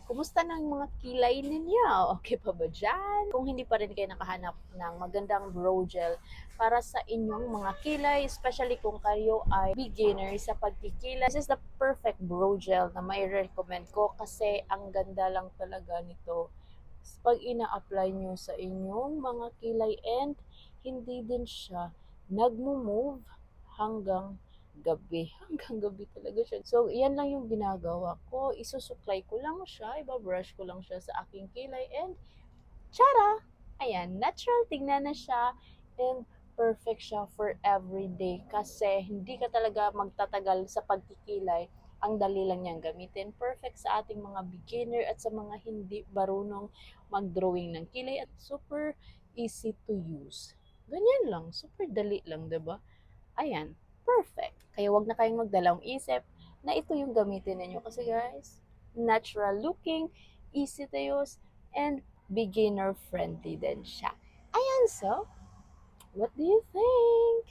Kumusta na ang mga kilay ninyo? Okay pa ba dyan? Kung hindi pa rin kayo nakahanap ng magandang brow gel para sa inyong mga kilay, especially kung kayo ay beginner sa pagkikilay, this is the perfect brow gel na may recommend ko kasi ang ganda lang talaga nito pag ina-apply nyo sa inyong mga kilay and hindi din siya nagmo-move hanggang gabi. Hanggang gabi talaga siya. So, yan lang yung ginagawa ko. Isusuklay ko lang siya, ibabrush ko lang siya sa aking kilay and tara! Ayan, natural tingnan na siya and perfect siya for everyday kasi hindi ka talaga magtatagal sa pagkikilay. Ang dali lang niyang gamitin. Perfect sa ating mga beginner at sa mga hindi marunong mag-drawing ng kilay at super easy to use. Ganyan lang, super dali lang, 'di ba? Ayan, perfect. Kaya wag na kayong magdalawang isip na ito yung gamitin ninyo kasi guys, natural looking, easy to use, and beginner friendly din siya. Ayan, so, what do you think?